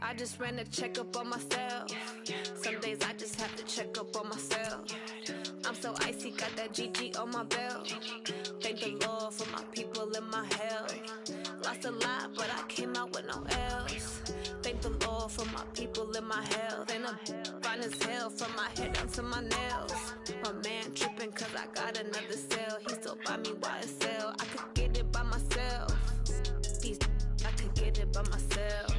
I just ran a checkup on myself. Some days I just have to check up on myself. I'm so icy, got that GG on my belt. Thank the Lord for my people and my health. Lost a lot, but I came out with no L's. Thank the Lord for my people and my health. And I'm fine as hell from my head down to my nails. My man tripping cause I got another cell. He still buy me YSL. I could get it by myself. These I could get it by myself.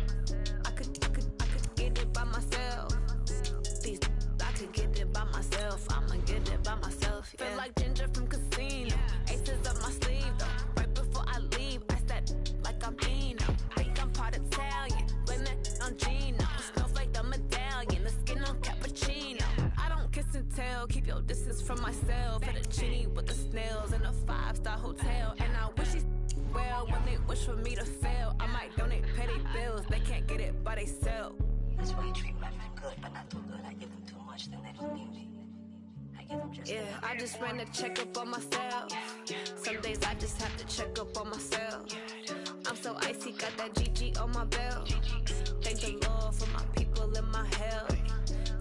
I could get it by myself. These I could get it by myself. I'ma get it by myself. Yeah. Feel like Ginger from Casino. Aces up my sleeve though. Right before I leave, I said like I'm Dino. Think I'm part Italian. Blame it on Gino. Snowflake the medallion. The skin on cappuccino. I don't kiss and tell. Keep your distance from myself. Fettuccine with the snails in a 5-star hotel. And I wish he's well when they wish for me to fail. I might donate petty bills. They can't get it by themselves. That's why you treat women good, but not too good. I give them too much, then they don't need me. I give them just enough. I just ran a checkup on myself. Some days I just have to check up on myself. I'm so icy, got that GG on my belt. Thank the Lord for my people and my health.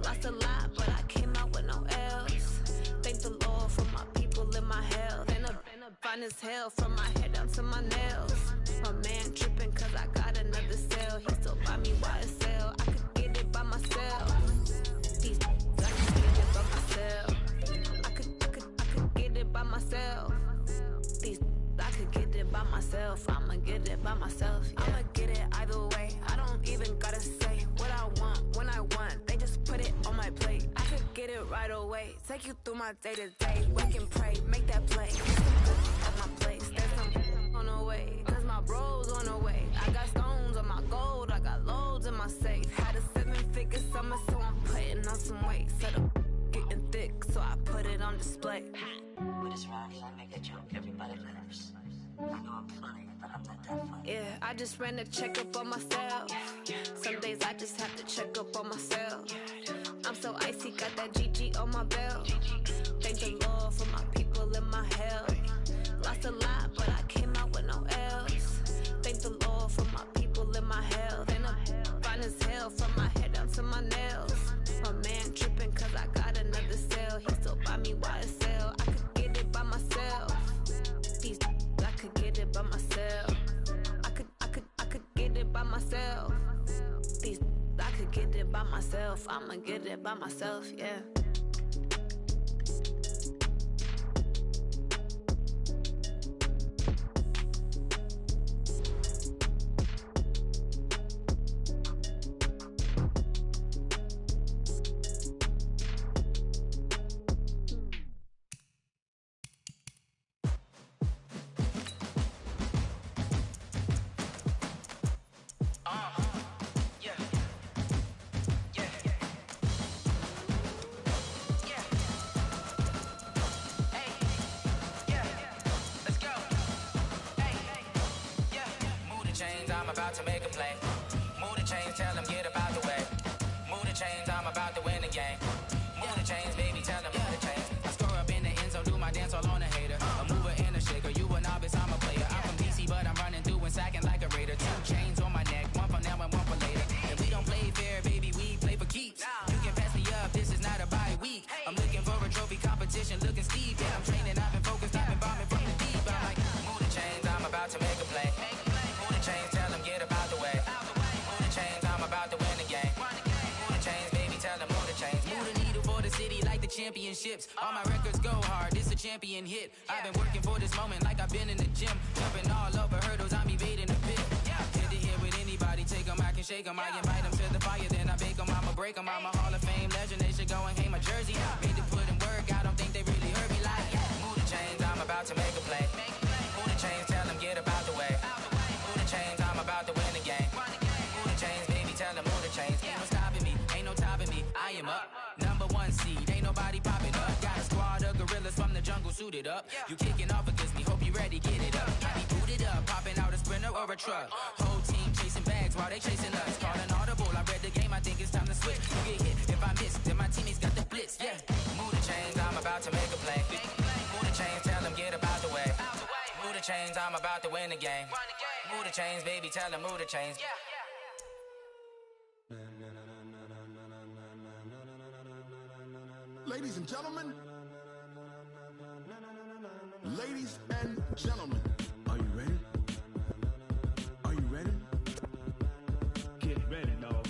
Lost a lot, but I came out with no L's. Thank the Lord for my people and my health. And I'm fine as hell from my head down to my nails. My man tripping cause I got another cell. He still buy me YSL. I could get it by myself. These I could get it by myself. I could get it by myself. These I could get it by myself. I'ma get it by myself. Yeah. I'ma get it either way. I don't even gotta say what I want when I want. They just put it on my plate. I could get it right away. Take you through my day to day. Wake and pray, make that play. At my place, there's some on the way. Cause my bros on the way. I got stones on my gold. I got loads in my safe. Had a 7-figure summer, so I'm putting on some weight. Set up getting thick, so I put it on display. With this rhyme, I make a joke, everybody laughs. I know I'm funny, but I'm not that funny. Yeah, I just ran a checkup on myself. Some days I just have to check up on myself. I'm so icy, got that GG on my belt. Thank the Lord for my people and my health. Lost a lot, but I came out with no L's. Thank the Lord for my people and my health. And I'm fine as hell from my head down to my nails. My man tripping cause I got another cell. He still buy me YSL. I could get it by myself. These I could get it by myself. I could get it by myself. These I could get it by myself. I'ma get it by myself, yeah. To make a play. Move the chains, tell them get about the way. Move the chains, I'm about to win the game. Move the chains, baby, tell them move the chains. I score up in the end zone, do my dance all on a hater. A mover and a shaker, you a novice, I'm a player. I'm from DC, but I'm running through and sacking like a raider. 2 chains on my neck, one for now and one for later. And we don't play fair, baby, we play for keeps. You can pass me up, this is not a bye week. I'm looking for a trophy competition, looking steep. Yeah, I'm training, I've been focused, I've been bombing from the deep. I'm like, move the chains, I'm about to make a play. Move the chains, tell them get about the way. Move the chains, I'm about to win the game. Move the chains, baby, tell them move the chains. Move the needle for the city like the championships. All my records go hard, this a champion hit. I've been working for this moment like I've been in the gym. Jumping all over hurdles, I'm evading the pit. Hit to hit with anybody, take them, I can shake them. I invite them to the fire, then I bake them. I'ma break them, I'm a Hall of Fame legend. They should go and hang my jersey. Made to put in work, I don't think they really heard me like. Move the chains, I'm about to make a play. Move the chains, tell them get about the way. Move the chains, I'm about to win the game. Move the chains, baby, tell them move the chains. Ain't no stopping me, ain't no topping me. I am up, #1 seed, ain't nobody popping up. Got a squad of gorillas from the jungle suited up. You kicking off against me, hope you ready, get it up. I be booted up, popping out a Sprinter or a truck. Whole team chasing bags while they chasing us. Call an audible, I read the game, I think it's time to switch. You get hit, if I miss, then my teammates got the blitz, yeah. Move the chains, I'm about to make a play. Move the chains, tell them get about the way. Move the chains, I'm about to win the game. Move the chains, baby, tell them move the chains. Ladies and gentlemen. Ladies and gentlemen. Are you ready? Are you ready? Get ready, dog.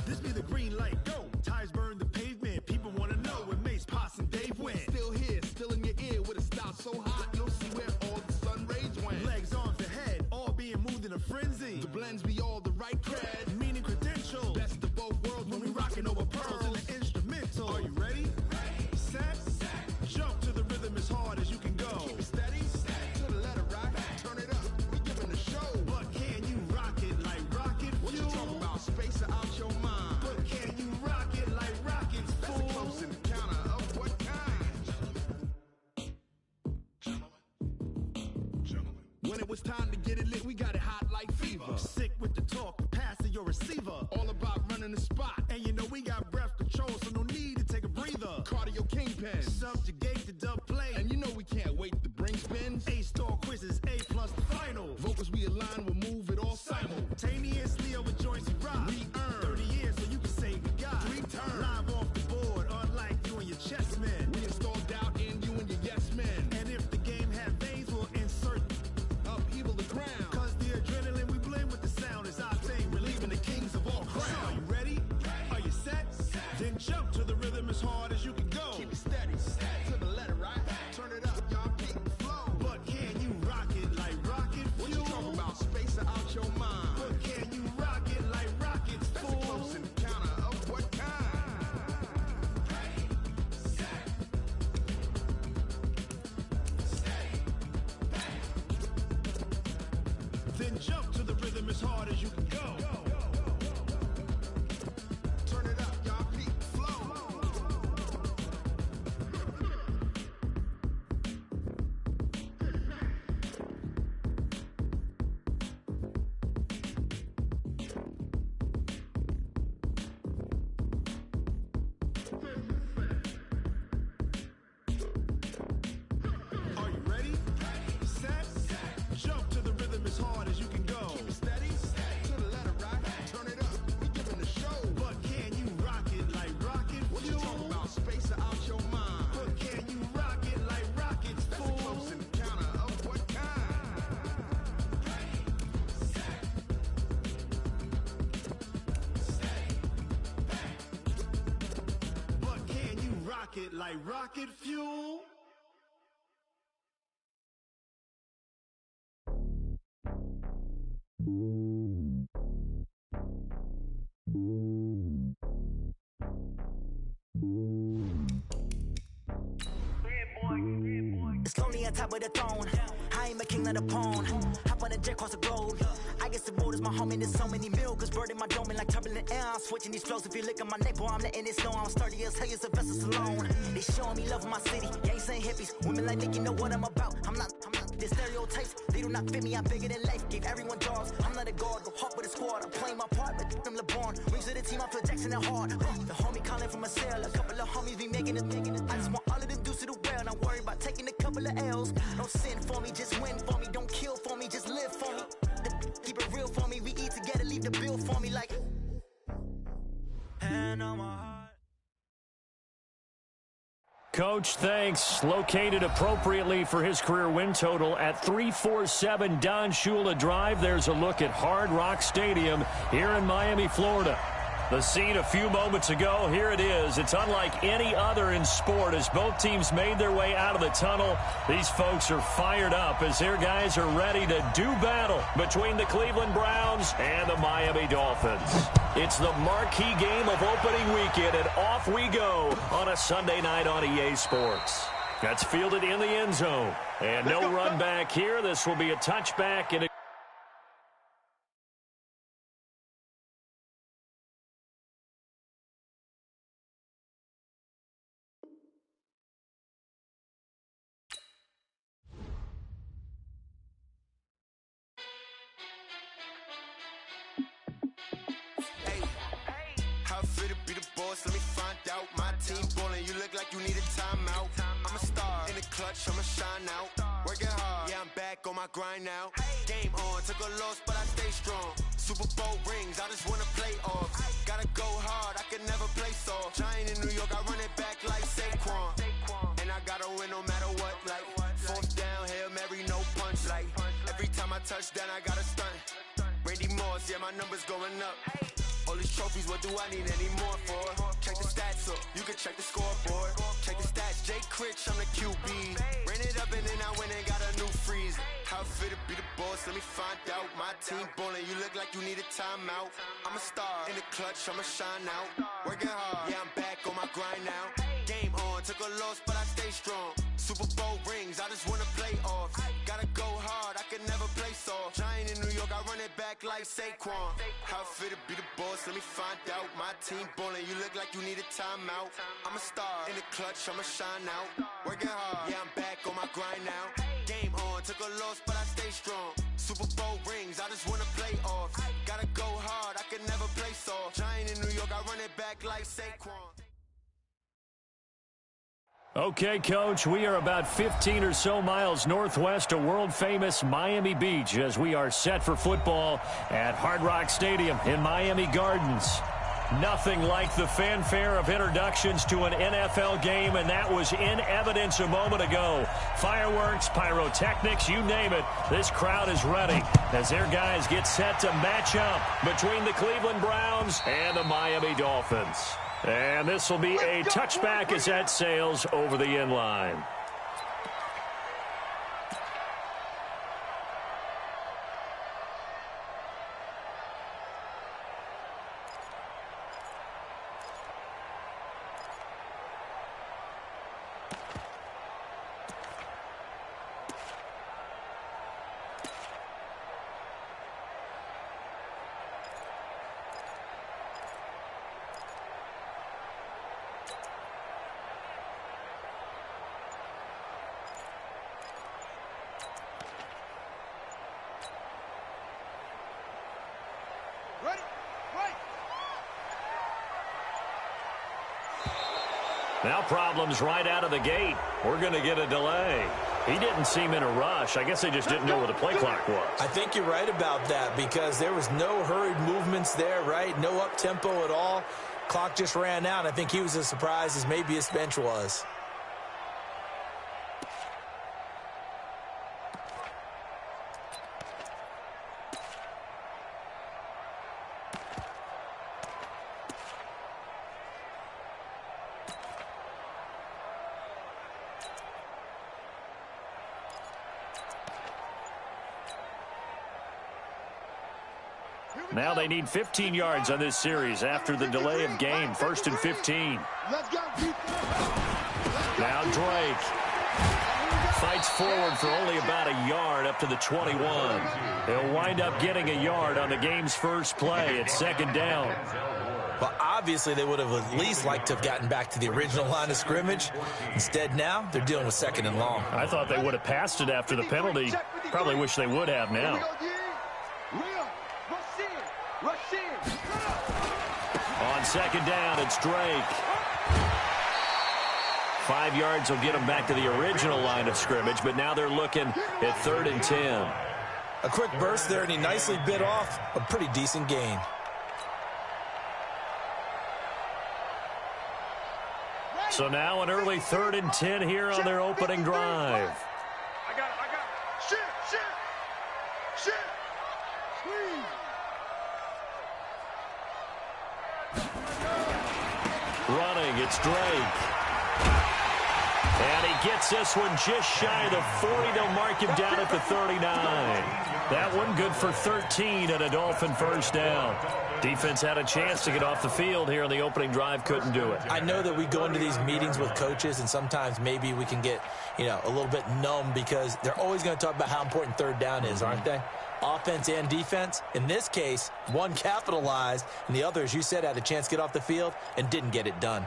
This be the green light, go. Tires burn the pavement. People want to know where Mace, Poss, and Dave went. Still here, still in your ear with a style so hot, you'll see where all the sun rays went. Legs, arms, and head, all being moved in a frenzy. The blends be all the right cred, meaning credentials. Best of both worlds when we rockin' over pearls in the instrumental. Are you ready? Set, jump to the rhythm as hard as you can go. Keep it steady, to the letter right. Turn it up, we giving a show. But can you rock it like rocket fuel? What you talking about? Space it out your mind. But can you rock it like rockets, fool? That's a close encounter of what kind? Gentlemen. When it was time to get it lit, we got it hot like fever. Sick with the talk, passing your receiver. All about running the spot. And you know we got breath control, so no need to take a breather. Cardio kingpin, subjugate the dub play. And you know we can't wait to bring spins. A-star quizzes, A+ the final. Vocals we align, we'll move it all simultaneously over joints we rock. We earn 30 years, so you can say we got 3 turns. Live off the board, unlike you and your chess men. We install doubt in you and your yes men. And if the game had veins, we'll insert upheaval the ground. Cause the adrenaline we blend with the sound is our thing, relieving the kings of all crowns. So are you ready? Are you set? Then jump to the rhythm as hard as you can go. Keep it steady, to the letter right. Turn it up, y'all keep the flow. But can you rock it like rocket fuel? What you talking about? Space it out your mind. But can you rock it like rockets, fool? That's a close encounter of what kind? Then jump to the rhythm as hard as you can go. Turn it up, y'all keep the flow. Are you ready? Set, jump to the rhythm as hard as you can go. Keep it steady, to the letter right. Turn it up, we giving a show. But can you rock it like rocket fuel? What you talking about? Space it out your mind. But can you rock it like rockets, fool? That's a close encounter of what kind? But can you rock it like rocket fuel? It's lonely on top of the throne. I ain't a king of the pawn. Hop on a jet across the globe. I guess the road is my home and there's so many milkers birding my dome like turbulent air. I'm switching these flows. If you look at my neck, boy, I'm letting it snow. I'm sturdy as hell, Sylvester Stallone. They showing me love in my city. Gangs ain't hippies. Women like Nick, you know what I'm about. I'm not. The stereotypes, they do not fit me. I'm bigger than life. Gave everyone dogs. I'm not a guard. Go hard with a squad. I'm playing my part, but them LeBron. Rings to the team. I feel Jackson and hard. The homie calling from a cell. A couple of homies be making it. I just want all of them dudes to do well. Not worry about taking a couple of L's. Don't sin for me, just win for me. Don't kill for me, just live for me. Keep it real for me. We eat together, leave the bill for me like. Hand on my heart. Coach, thanks. Located appropriately for his career win total at 347 Don Shula Drive. There's a look at Hard Rock Stadium here in Miami, Florida. The scene a few moments ago, here it is. It's unlike any other in sport as both teams made their way out of the tunnel. These folks are fired up as their guys are ready to do battle between the Cleveland Browns and the Miami Dolphins. It's the marquee game of opening weekend, and off we go on a Sunday night on EA Sports. That's fielded in the end zone. And no run back here. This will be a touchback and a be the boss, let me find out. My team ballin', you look like you need a timeout. I'm a star, in the clutch, I'ma shine out. Working hard, yeah, I'm back on my grind now. Game on, took a loss, but I stay strong. Super Bowl rings, I just wanna play off. Gotta go hard, I can never play soft. Giant in New York, I run it back like Saquon. And I gotta win no matter what, like fourth down, Hail Mary, no punch. Like every time I touch down, I gotta stunt. Randy Moss, yeah, my numbers going up. All these trophies, what do I need any more for? Check the stats up, you can check the scoreboard. Check the stats, Jake Critch, I'm the QB. Ran it up and then I went and got a new freeze. How fit to be the boss, let me find out. My team ballin', you look like you need a timeout. I'm a star, in the clutch, I'ma shine out. Working hard, yeah, I'm back on my grind now. Game on, took a loss, but I stay strong. Super Bowl rings, I just wanna play off. Gotta go hard, I can never play soft. Giant in New York, I run it back like Saquon. How fit to be the boss, let me find out. My team ballin', you look like you need a timeout. I'm a star, in the clutch, I'ma shine out. Working hard, yeah, I'm back on my grind now. Game on, took a loss, but I stay strong. Super Bowl rings, I just wanna play off. Gotta go hard, I can never play soft. Giant in New York, I run it back like Saquon. Okay, Coach, we are about 15 or so miles northwest of world-famous Miami Beach as we are set for football at Hard Rock Stadium in Miami Gardens. Nothing like the fanfare of introductions to an NFL game, and that was in evidence a moment ago. Fireworks, pyrotechnics, you name it, this crowd is ready as their guys get set to match up between the Cleveland Browns and the Miami Dolphins. And this will be a touchback as that sails over the end line. Now problems right out of the gate. We're going to get a delay. He didn't seem in a rush. I guess they just didn't know where the play clock was. I think you're right about that because there was no hurried movements there, right? No up-tempo at all. Clock just ran out. I think he was as surprised as maybe his bench was. Now they need 15 yards on this series after the delay of game. 1st and 15. Now Drake fights forward for only about a yard up to the 21. He'll wind up getting a yard on the game's first play. It's 2nd down. Well, obviously they would have at least liked to have gotten back to the original line of scrimmage. Instead now they're dealing with 2nd and long. I thought they would have passed it after the penalty. Probably wish they would have now. On 2nd down, it's Drake. 5 yards will get them back to the original line of scrimmage, but now they're looking at 3rd and 10. A quick burst there, and he nicely bit off a pretty decent gain. So now an early 3rd and 10 here on their opening drive. I got it. Shit. Squeeze. Running, it's Drake. And he gets this one just shy of the 40. They'll mark him down at the 39. That one good for 13 and a Dolphin first down. Defense had a chance to get off the field here on the opening drive, couldn't do it. I know that we go into these meetings with coaches, and sometimes maybe we can get, a little bit numb because they're always going to talk about how important 3rd down is, aren't they? Offense and defense. In this case, one capitalized, and the other, as you said, had a chance to get off the field and didn't get it done.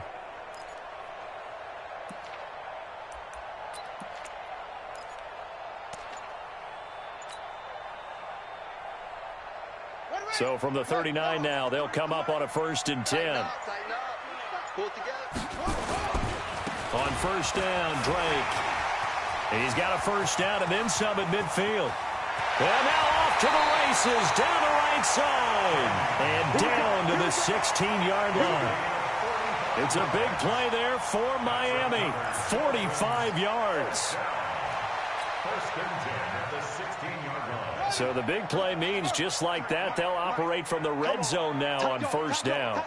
So from the 39 now, they'll come up on a 1st and 10. On 1st down, Drake. He's got a 1st down and then some at midfield. And now off to the races, down the right side, and down to the 16-yard line. It's a big play there for Miami, 45 yards. So the big play means just like that, they'll operate from the red zone now on 1st down.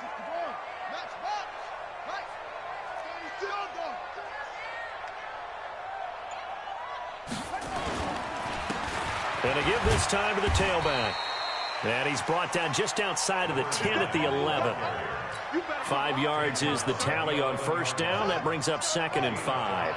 And to give this time to the tailback. And he's brought down just outside of the 10 at the 11. 5 yards is the tally on 1st down. That brings up 2nd and 5.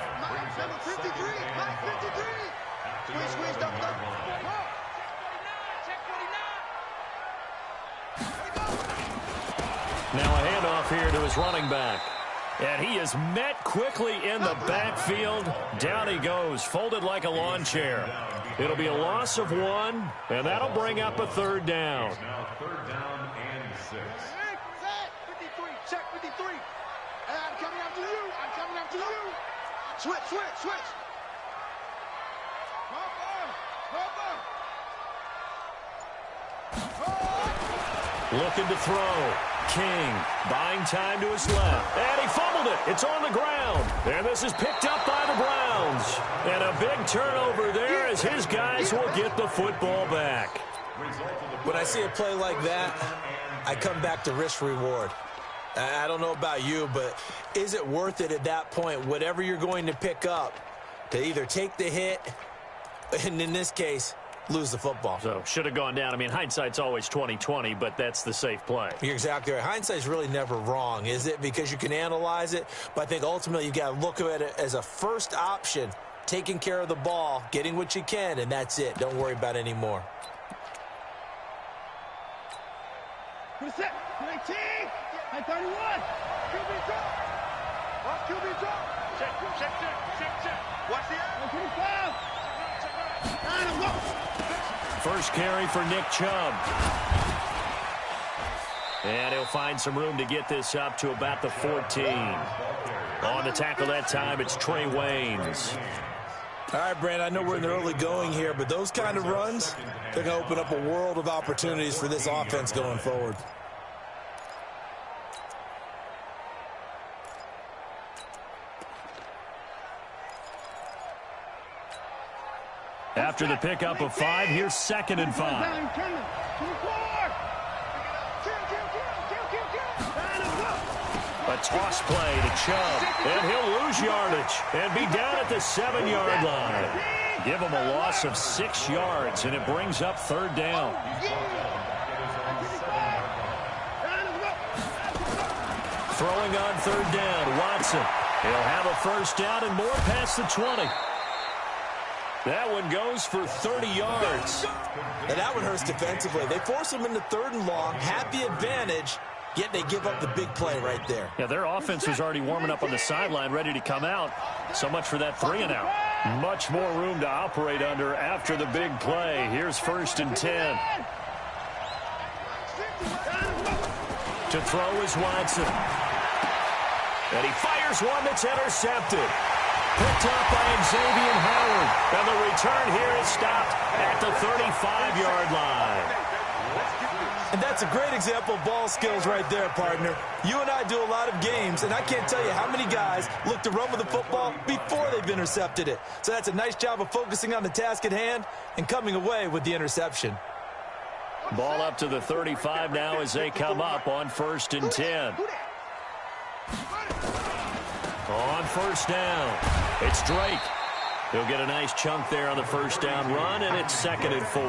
Now a handoff here to his running back. And he is met quickly in the backfield. Down he goes, folded like a lawn chair. It'll be a loss of 1, and that'll bring up a 3rd down. Now 3rd down and 6. Check 53. I'm coming after you. I'm coming after you. Switch. Looking to throw. King buying time to his left. And he fumbled it. It's on the ground. And this is picked up by the Browns. And a big turnover there as his guys will get the football back. When I see a play like that, I come back to risk-reward. I don't know about you, but is it worth it at that point, whatever you're going to pick up, to either take the hit, and in this case, lose the football? So should have gone down. I mean, hindsight's always 20/20, but that's the safe play. You're exactly right. Hindsight's really never wrong, is it? Because you can analyze it, but I think ultimately you got to look at it as a first option, taking care of the ball, getting what you can, and that's it. Don't worry about it anymore. Set. 19. 31. QB drop. QB drop. Check. Watch the end. 25. First carry for Nick Chubb. And he'll find some room to get this up to about the 14. On the tackle that time, it's Trey Waynes. All right, Brand, I know we're in the early going here, but those kind of runs, they're going to open up a world of opportunities for this offense going forward. After the pickup of 5, here's 2nd and 5. A toss play to Chubb, and he'll lose yardage and be down at the 7-yard line. Give him a loss of 6 yards, and it brings up 3rd down. Throwing on 3rd down, Watson. He'll have a 1st down and more past the 20. That one goes for 30 yards. Now that one hurts defensively. They force him into 3rd and long, have the advantage, yet they give up the big play right there. Yeah, their offense was already warming up on the sideline, ready to come out. So much for that 3-and-out. Much more room to operate under after the big play. Here's 1st and 10. To throw is Watson. And he fires one that's intercepted. Picked up by Xavier Howard. And the return here is stopped at the 35-yard line. And that's a great example of ball skills right there, partner. You and I do a lot of games, and I can't tell you how many guys look to run with the football before they've intercepted it. So that's a nice job of focusing on the task at hand and coming away with the interception. Ball up to the 35 now as they come up on 1st and 10. On 1st down, it's Drake. He'll get a nice chunk there on the 1st down run, and it's 2nd and 4.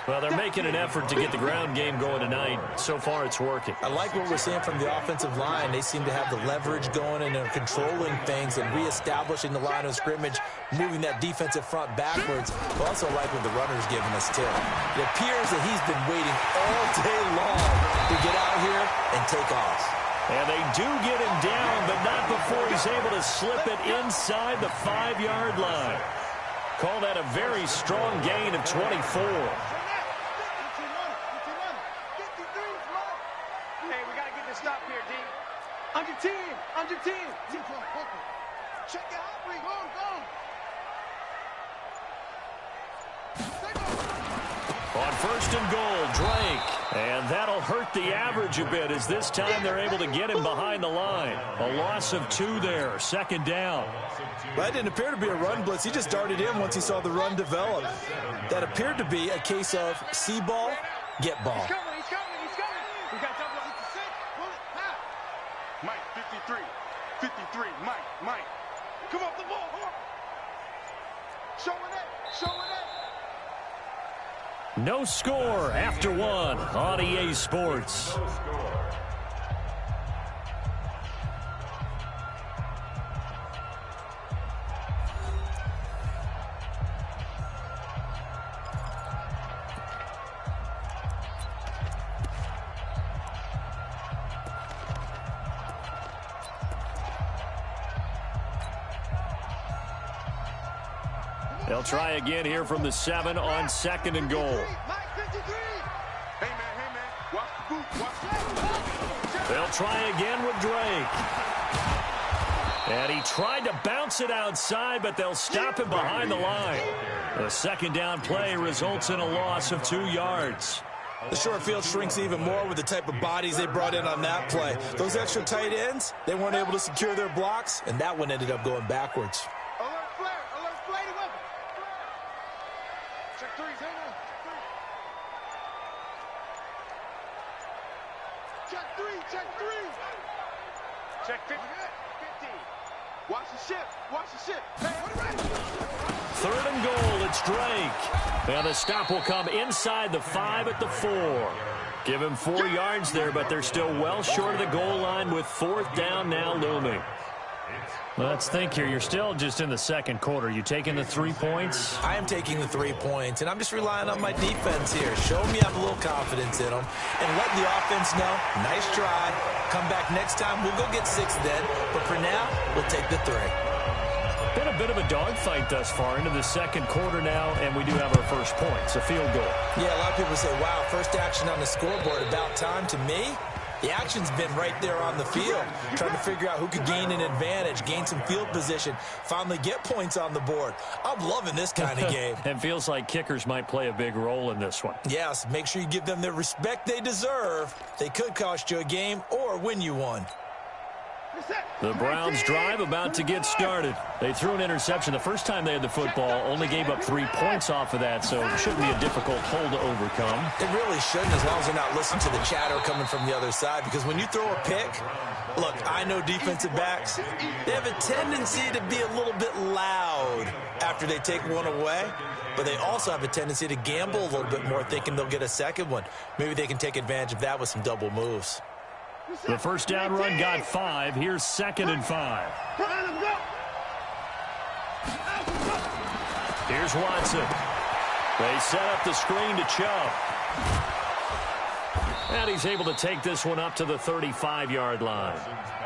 Well, they're making an effort to get the ground game going tonight. So far, it's working. I like what we're seeing from the offensive line. They seem to have the leverage going, and they're controlling things and reestablishing the line of scrimmage, moving that defensive front backwards. I also like what the runner's giving us, too. It appears that he's been waiting all day long to get out here and take off. And they do get him down, but not before he's able to slip it inside the 5-yard line. Call that a very strong gain of 24. Under 10. Under 10. Check it out. Go on, go on. On first and goal, Drake. And that'll hurt the average a bit as this time they're able to get him behind the line. A loss of 2 there, second down. Well, that didn't appear to be a run blitz. He just darted in once he saw the run develop. That appeared to be a case of see ball, get ball. He's coming. We got double up to 6. Pull it, pass. Mike, 53. Mike. Come off the ball. Showing it. No score after 1 on EA Sports. They'll try again here from the 7 on second and goal. Hey, man. Watch the boot. They'll try again with Drake. And he tried to bounce it outside, but they'll stop him behind the line. The second down play results in a loss of 2 yards. The short field shrinks even more with the type of bodies they brought in on that play. Those extra tight ends, they weren't able to secure their blocks, and that one ended up going backwards. Alert flare to weapon. Check 3, hang on. Check 3. Check 50. Watch the ship. Hey, Third and goal, it's Drake. Now the stop will come inside the 5 at the 4. Give him 4 yards there, but they're still well short of the goal line with 4th down now looming. Let's think here. You're still just in the second quarter. You taking the 3 points? I am taking the 3 points, and I'm just relying on my defense here. Show me I have a little confidence in them, and let the offense know, nice try. Come back next time. We'll go get 6 then, but for now, we'll take the 3. Been a bit of a dogfight thus far into the second quarter now, and we do have our first point. It's a field goal. Yeah, a lot of people say, wow, first action on the scoreboard, about time. To me, the action's been right there on the field, trying to figure out who could gain an advantage, gain some field position, finally get points on the board. I'm loving this kind of game. And feels like kickers might play a big role in this one. Yes, make sure you give them the respect they deserve. They could cost you a game or win you one. The Browns drive about to get started. They threw an interception the first time they had the football, only gave up 3 points off of that, so it shouldn't be a difficult hole to overcome. It really shouldn't, as long as they're not listening to the chatter coming from the other side, because when you throw a pick, look, I know defensive backs, they have a tendency to be a little bit loud after they take one away, but they also have a tendency to gamble a little bit more, thinking they'll get a second one. Maybe they can take advantage of that with some double moves. The first down run got 5. Here's 2nd and 5. Here's Watson. They set up the screen to Chubb. And he's able to take this one up to the 35-yard line.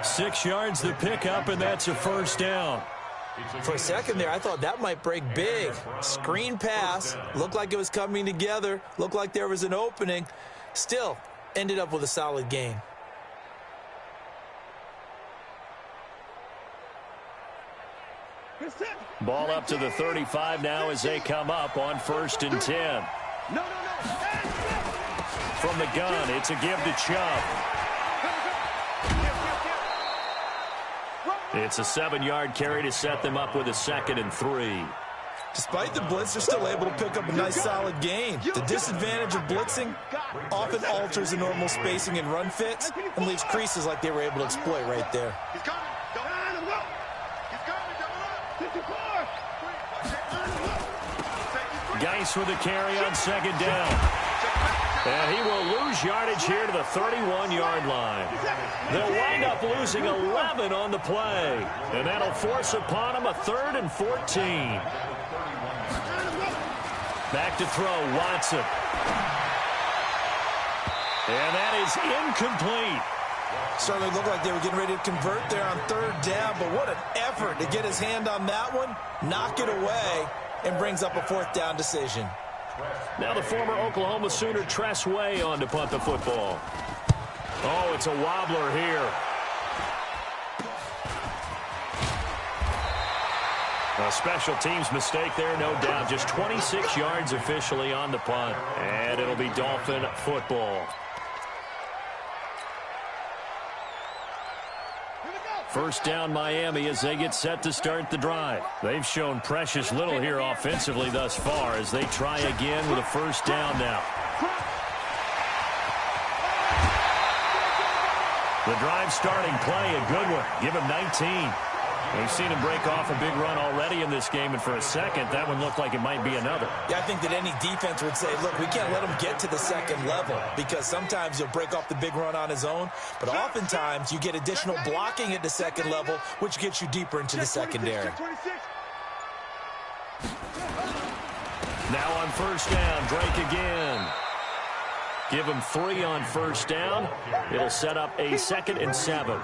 6 yards the pickup, and that's a first down. For a second there, I thought that might break big. Screen pass. Looked like it was coming together. Looked like there was an opening. Still, ended up with a solid gain. Ball up to the 35 now as they come up on 1st and 10. From the gun, it's a give to Chubb. It's a 7-yard carry to set them up with a 2nd and 3. Despite the blitz, they're still able to pick up a nice solid gain. The disadvantage of blitzing often alters the normal spacing and run fits and leaves creases like they were able to exploit right there. Geis with a carry on 2nd down. And he will lose yardage here to the 31-yard line. They'll wind up losing 11 on the play. And that'll force upon them a 3rd and 14. Back to throw, Watson. And that is incomplete. Certainly looked like they were getting ready to convert there on 3rd down, but what an effort to get his hand on that one, knock it away, and brings up a 4th down decision. Now the former Oklahoma Sooner Tress Way on to punt the football. Oh, it's a wobbler here. A special teams mistake there, no doubt. Just 26 yards officially on the punt. And it'll be Dolphin football. First down Miami as they get set to start the drive. They've shown precious little here offensively thus far as they try again with a first down now. The drive starting play, a good one. Give him 19. We've seen him break off a big run already in this game, and for a second, that one looked like it might be another. Yeah, I think that any defense would say, look, we can't let him get to the second level because sometimes he'll break off the big run on his own, but oftentimes you get additional blocking at the second level, which gets you deeper into the secondary. Now on first down, Drake again. Give him 3 on first down. It'll set up a 2nd and 7.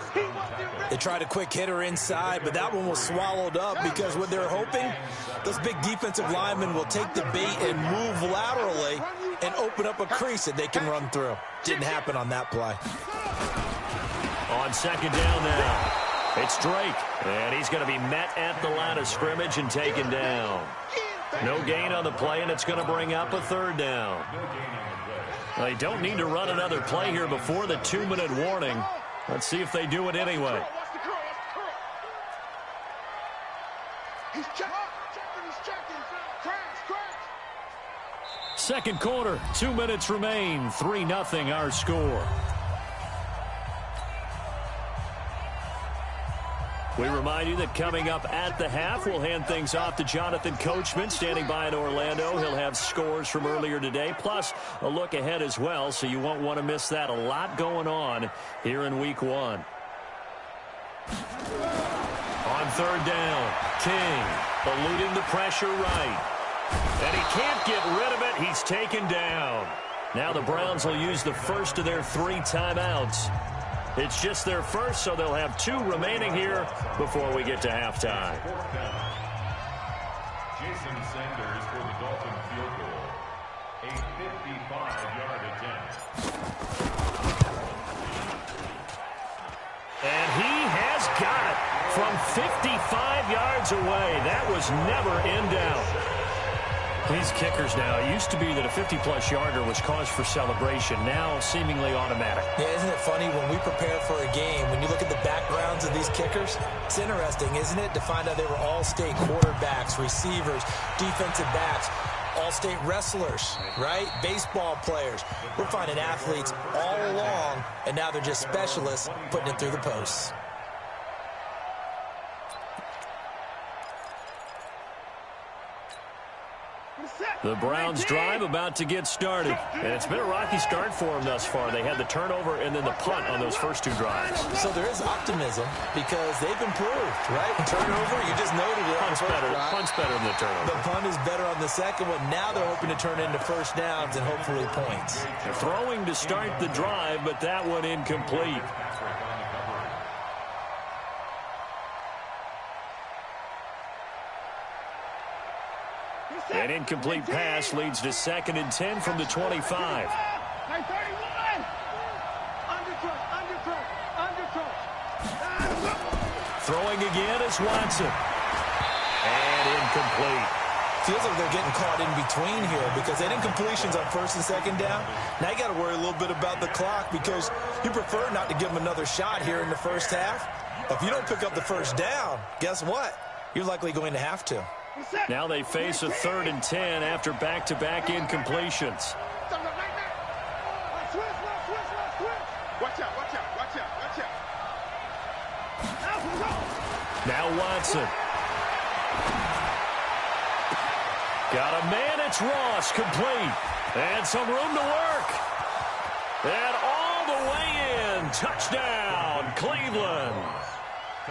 They tried a quick hitter inside, but that one was swallowed up because what they're hoping, those big defensive linemen will take the bait and move laterally and open up a crease that they can run through. Didn't happen on that play. On second down now, it's Drake, and he's going to be met at the line of scrimmage and taken down. No gain on the play, and it's going to bring up a 3rd down. They don't need to run another play here before the 2-minute warning. Let's see if they do it anyway. Second quarter, 2 minutes remain. 3-0 our score. We remind you that coming up at the half, we'll hand things off to Jonathan Coachman, standing by in Orlando. He'll have scores from earlier today, plus a look ahead as well, so you won't want to miss that. A lot going on here in Week 1. On third down, King eluding the pressure right. And he can't get rid of it. He's taken down. Now the Browns will use the first of their 3 timeouts. It's just their first, so they'll have 2 remaining here before we get to halftime. Jason Sanders for the Dolphin field goal. A 55-yard attempt. And he has got it from 55 yards away. That was never in doubt. These kickers now, it used to be that a 50-plus yarder was cause for celebration, now seemingly automatic. Yeah, isn't it funny when we prepare for a game, when you look at the backgrounds of these kickers, it's interesting, isn't it, to find out they were all-state quarterbacks, receivers, defensive backs, all-state wrestlers, right? Baseball players. We're finding athletes all along, and now they're just specialists putting it through the posts. The Browns drive about to get started. And it's been a rocky start for them thus far. They had the turnover and then the punt on those first 2 drives. So there is optimism because they've improved, right? Turnover, you just noted it. Punt's better than the turnover. The punt is better on the second one. Now they're hoping to turn into first downs and hopefully points. They're throwing to start the drive, but that one incomplete. An incomplete pass leads to 2nd and 10 from the 25. Throwing again is Watson. And incomplete. Feels like they're getting caught in between here because they had incompletions on 1st and 2nd down. Now you got to worry a little bit about the clock because you prefer not to give them another shot here in the first half. If you don't pick up the first down, guess what? You're likely going to have to. Now they face a 3rd and 10 after back-to-back incompletions. Watch out, watch out, watch out, watch out. Now Watson. Got a man, it's Ross, complete. And some room to work. And all the way in. Touchdown, Cleveland.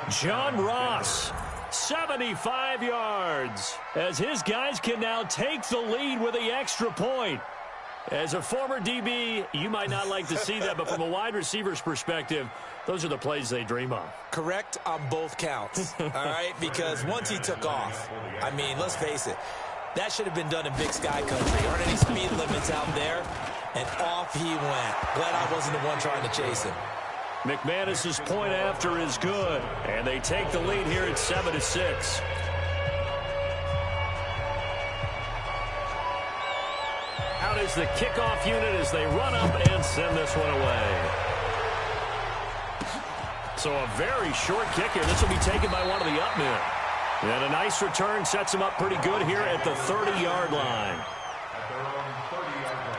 John Ross. 75 yards as his guys can now take the lead with the extra point. As a former DB, you might not like to see that, but from a wide receiver's perspective, those are the plays they dream of. Correct on both counts, all right? Because once he took off, I mean, let's face it, that should have been done in Big Sky country. There aren't any speed limits out there, and off he went. Glad I wasn't the one trying to chase him. McManus's point after is good, and they take the lead here at 7-6. Out is the kickoff unit as they run up and send this one away. So a very short kick here. This will be taken by one of the up men. And a nice return sets him up pretty good here at the 30-yard line. At their own 30-yard line.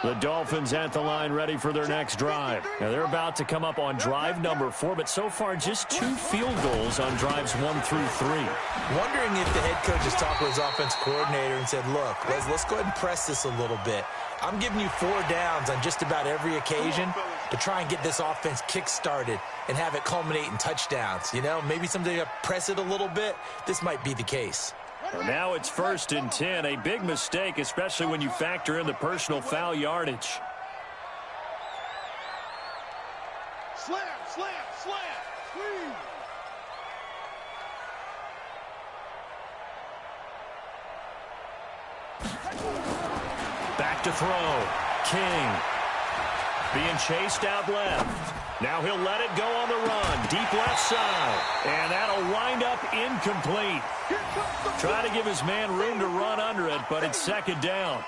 The Dolphins at the line ready for their next drive. Now they're about to come up on drive number 4, but so far just 2 field goals on drives 1 through 3. Wondering if the head coach has talked with his offense coordinator and said, look, let's go ahead and press this a little bit. I'm giving you 4 downs on just about every occasion to try and get this offense kick-started and have it culminate in touchdowns. You know, maybe someday press it a little bit. This might be the case. Well, now it's 1st and 10. A big mistake, especially when you factor in the personal foul yardage. Slam, slam, slam. Squeeze. Back to throw. King. Being chased out left. Now he'll let it go on the run. Deep left side. And that'll wind up incomplete. Try to give his man room to run under it, but it's 2nd down.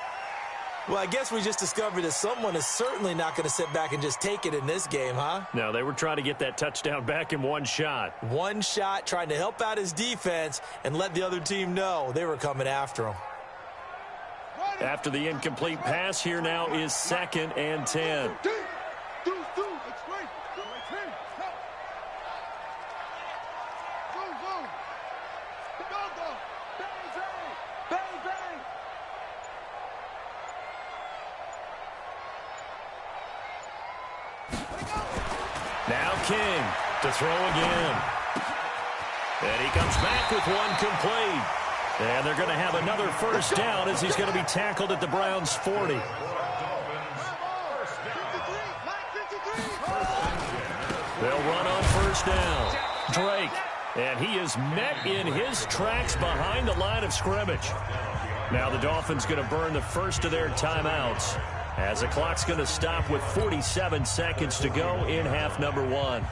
Well, I guess we just discovered that someone is certainly not going to sit back and just take it in this game, huh? No, they were trying to get that touchdown back in one shot. One shot, trying to help out his defense and let the other team know they were coming after him. After the incomplete pass, here now is 2nd and 10. Now King to throw again. And he comes back with one complete. And they're going to have another 1st down as he's going to be tackled at the Browns' 40. They'll run on 1st down. Drake. And he is met in his tracks behind the line of scrimmage. Now the Dolphins going to burn the first of their timeouts as the clock's going to stop with 47 seconds to go in half number 1.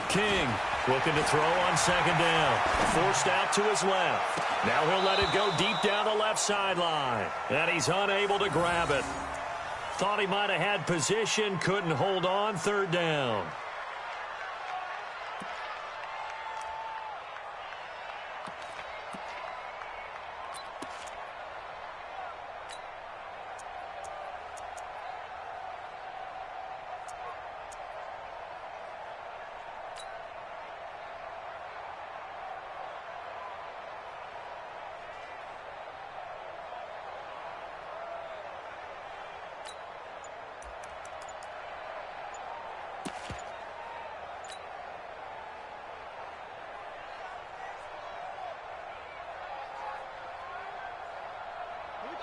King looking to throw on 2nd down. Forced out to his left. Now he'll let it go deep down the left sideline. And he's unable to grab it. Thought he might have had position, couldn't hold on. 3rd down.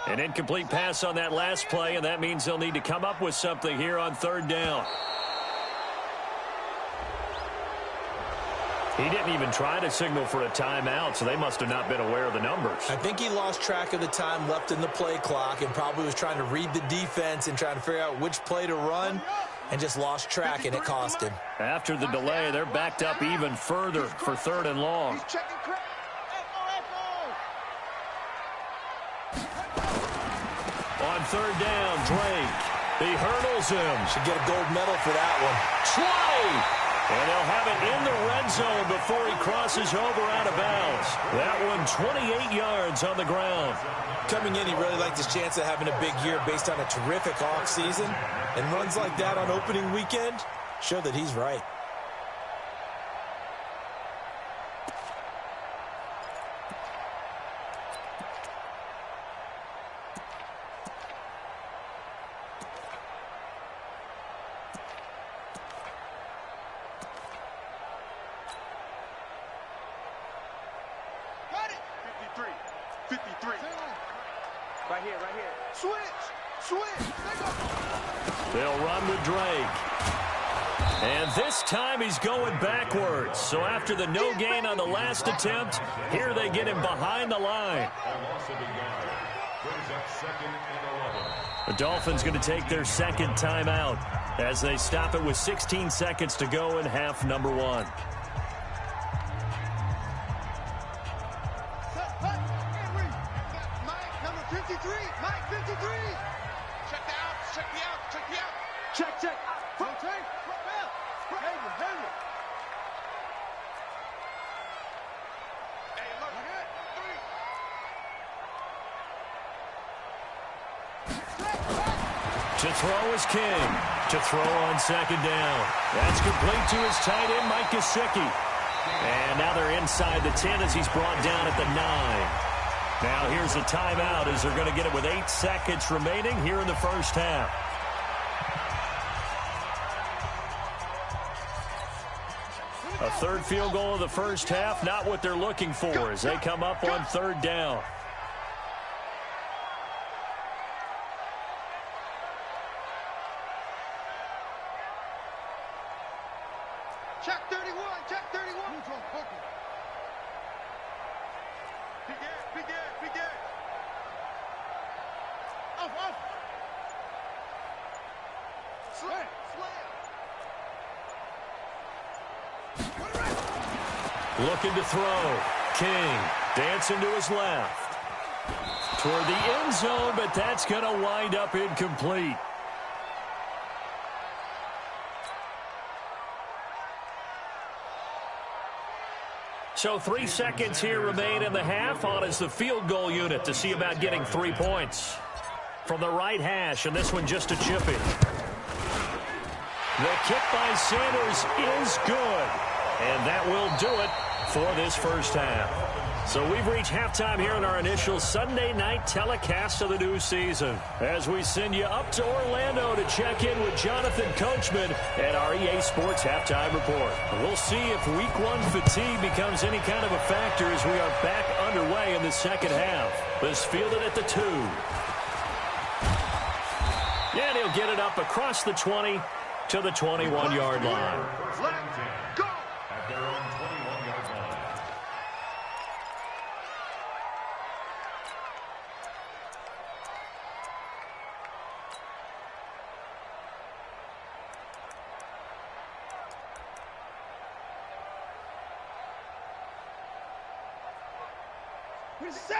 An incomplete pass on that last play, and that means they'll need to come up with something here on 3rd down. He didn't even try to signal for a timeout, so they must have not been aware of the numbers. I think he lost track of the time left in the play clock and probably was trying to read the defense and trying to figure out which play to run and just lost track, and it cost him. After the delay, they're backed up even further for 3rd and long. On 3rd down, Drake. He hurdles him. Should get a gold medal for that one. Try! And they'll have it in the red zone before he crosses over out of bounds. That one 28 yards on the ground. Coming in, he really liked his chance of having a big year based on a terrific offseason. And runs like that on opening weekend show that he's right. 53. Right here, right here. Switch. They'll run with Drake. And this time he's going backwards. So after the no gain on the last attempt, here they get him behind the line. The Dolphins going to take their second timeout as they stop it with 16 seconds to go in half number 1. To throw is King. To throw on second down. That's complete to his tight end, Mike Gesicki. And now they're inside the 10 as he's brought down at the 9. Now here's a timeout as they're going to get it with 8 seconds remaining here in the first half. A third field goal of the first half, not what they're looking for as they come up on third down. Check 31. Big air. Off. Slam. Looking to throw. King dancing to his left. Toward the end zone, but that's going to wind up incomplete. So 3 seconds here remain in the half. On is the field goal unit to see about getting 3 points. From the right hash, and this one just a chippy. The kick by Sanders is good. And that will do it for this first half. So we've reached halftime here in our initial Sunday night telecast of the new season as we send you up to Orlando to check in with Jonathan Coachman at our EA Sports Halftime Report. We'll see if Week 1 fatigue becomes any kind of a factor as we are back underway in the second half. This fielded at the 2. And he'll get it up across the 20 to the 21-yard line. Go! At their own 21-yard line.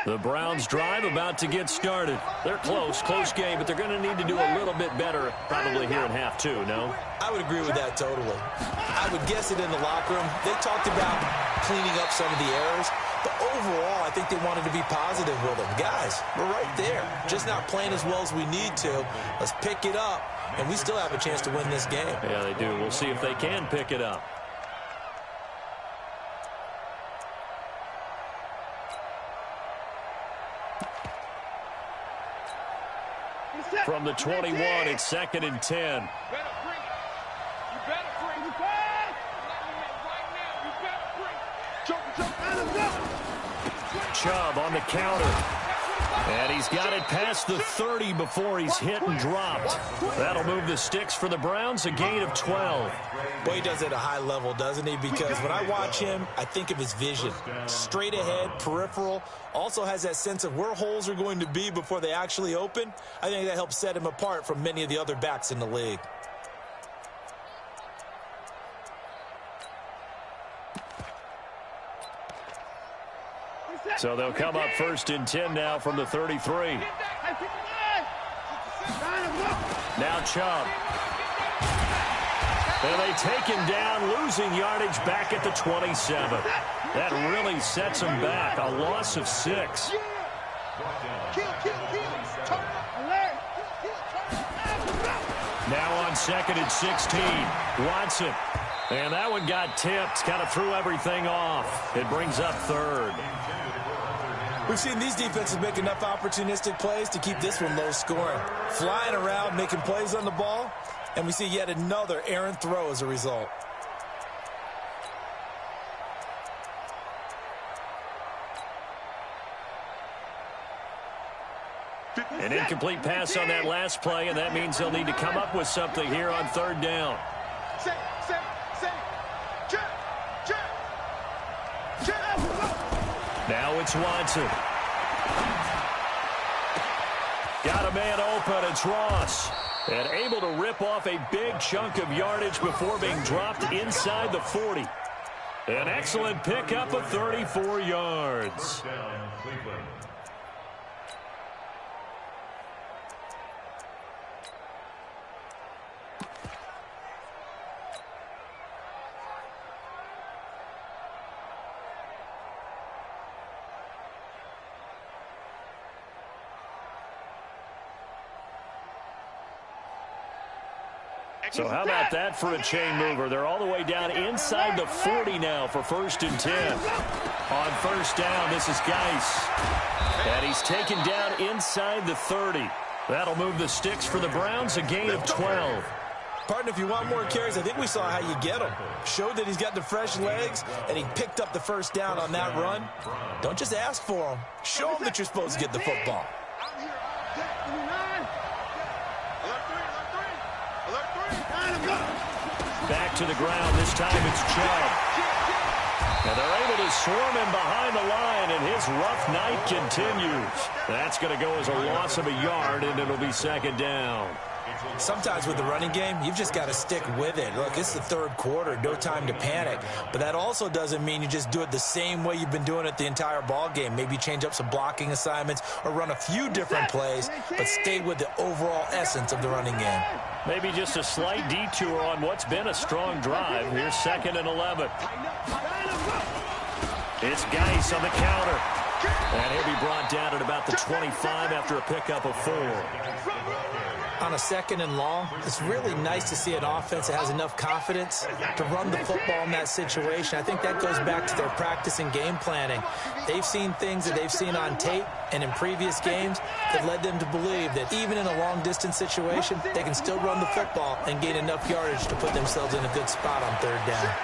The Browns drive about to get started. They're close game, but they're going to need to do a little bit better probably here in half 2, no? I would agree with that totally. I would guess it in the locker room. They talked about cleaning up some of the errors, but overall I think they wanted to be positive with them. Guys, we're right there. Just not playing as well as we need to. Let's pick it up, and we still have a chance to win this game. Yeah, they do. We'll see if they can pick it up. From the 21, it's 2nd and 10. Chubb on the counter. And he's got it past the 30 before he's hit and dropped. That'll move the sticks for the Browns, a gain of 12. Boy, he does it at a high level, doesn't he? Because when I watch him, I think of his vision. Straight ahead, peripheral. Also has that sense of where holes are going to be before they actually open. I think that helps set him apart from many of the other backs in the league. So they'll come up 1st and 10 now from the 33. Now Chubb. And they take him down, losing yardage back at the 27. That really sets him back. A loss of 6. Now on 2nd and 16. Watson. And that one got tipped. Kind of threw everything off. It brings up 3rd. We've seen these defenses make enough opportunistic plays to keep this one low scoring. Flying around, making plays on the ball, and we see yet another errant throw as a result. An incomplete pass on that last play, and that means they'll need to come up with something here on third down. Now it's Watson. Got a man open. It's Ross. And able to rip off a big chunk of yardage before being dropped inside the 40. An excellent pickup of 34 yards. So how about that for a chain mover? They're all the way down inside the 40 now for 1st and 10. On first down, this is Geis. And he's taken down inside the 30. That'll move the sticks for the Browns, a gain of 12. Partner, if you want more carries, I think we saw how you get him. Showed that he's got the fresh legs, and he picked up the first down on that run. Don't just ask for him. Show him that you're supposed to get the football. Back to the ground. This time it's Chubb. And they're able to swarm him behind the line, and his rough night continues. That's going to go as a loss of a yard, and it'll be 2nd down. Sometimes with the running game, you've just got to stick with it. Look, it's the 3rd quarter, no time to panic. But that also doesn't mean you just do it the same way you've been doing it the entire ball game. Maybe change up some blocking assignments or run a few different plays, but stay with the overall essence of the running game. Maybe just a slight detour on what's been a strong drive. Here's 2nd and 11. It's Geis on the counter. And he'll be brought down at about the 25 after a pickup of 4. On a 2nd and long, it's really nice to see an offense that has enough confidence to run the football in that situation. I think that goes back to their practice and game planning. They've seen things that they've seen on tape and in previous games that led them to believe that even in a long-distance situation, they can still run the football and gain enough yardage to put themselves in a good spot on 3rd down.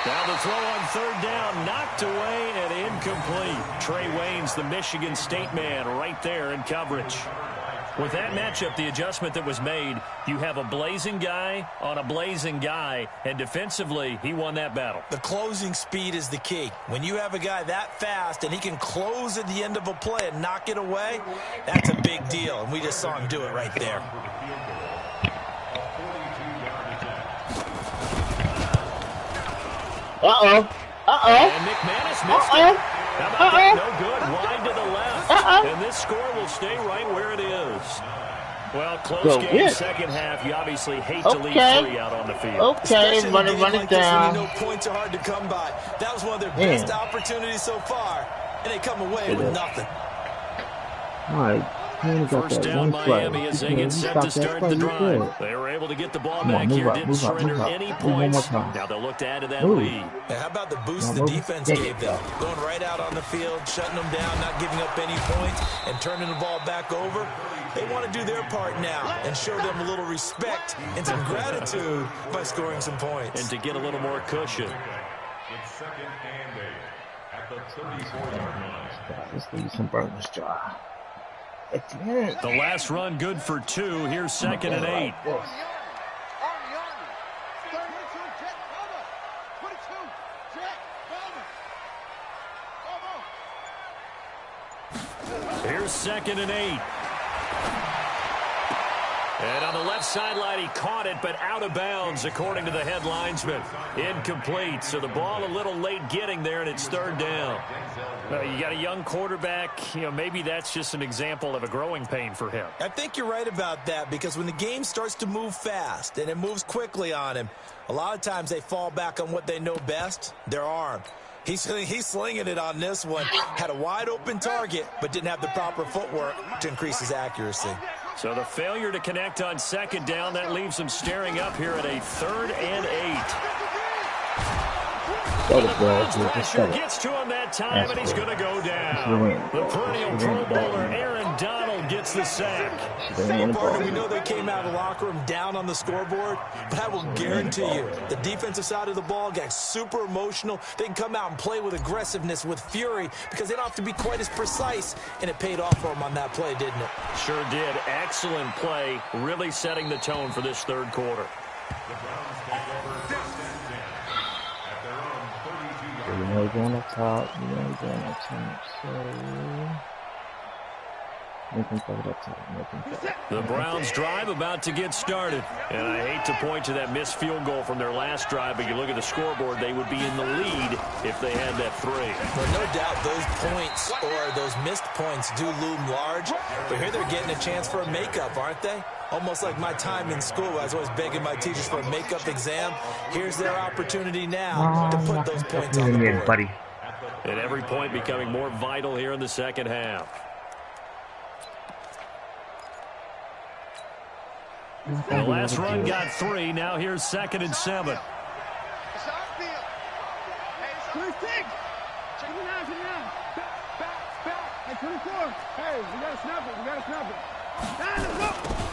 Now the throw on 3rd down, knocked away and incomplete. Trey Wayne's the Michigan State man right there in coverage. With that matchup, the adjustment that was made, you have a blazing guy on a blazing guy, and defensively, he won that battle. The closing speed is the key. When you have a guy that fast and he can close at the end of a play and knock it away, that's a big deal, and we just saw him do it right there. Uh-oh. And McManus missed it. How about that? No good. Wide to the left. And this score will stay right where it is. Well, close game, 2nd half. You obviously hate to leave 3 out on the field. Okay, run it down. When you know points are hard to come by. That was one of their best opportunities so far, and they come away with nothing. All right. First down, Miami as they get set to start the drive. They were able to get the ball back here, didn't surrender any points. Now they'll look to add to that lead. And how about the boost the defense gave them? Going right out on the field, shutting them down, not giving up any points, and turning the ball back over. They want to do their part now and show them a little respect and some gratitude by scoring some points. And to get a little more cushion. It's 2nd and 8 at the 34-yard line. Let's do some bonus job. The last run good for 2. Here's 2nd and 8. Here's 2nd and 8. And on the left sideline, he caught it, but out of bounds, according to the head linesman. Incomplete, so the ball a little late getting there, and it's 3rd down. You got a young quarterback. Maybe that's just an example of a growing pain for him. I think you're right about that, because when the game starts to move fast and it moves quickly on him, a lot of times they fall back on what they know best, their arm. He's slinging it on this one. Had a wide-open target, but didn't have the proper footwork to increase his accuracy. So the failure to connect on 2nd down, that leaves him staring up here at a 3rd and 8. Go to The Browns pressure gets to him that time, and he's going to go down. The perennial Pro Bowler Aaron Donald gets the sack. We know they came out of the locker room down on the scoreboard, but I will guarantee you, the defensive side of the ball got super emotional. They can come out and play with aggressiveness, with fury, because they don't have to be quite as precise, and it paid off for them on that play, didn't it? Sure did. Excellent play, really setting the tone for this third quarter. You know, going up top. You know, going up top. So, the Browns drive about to get started. And I hate to point to that missed field goal from their last drive, but you look at the scoreboard, they would be in the lead if they had that three. Well, no doubt those points or those missed points do loom large, but here they're getting a chance for a makeup, aren't they? Almost like my time in school, I was always begging my teachers for a makeup exam. Here's their opportunity now to put those points on the board. Buddy. And every point becoming more vital here in the second half. The last run got 3. Now here's 2nd and 7.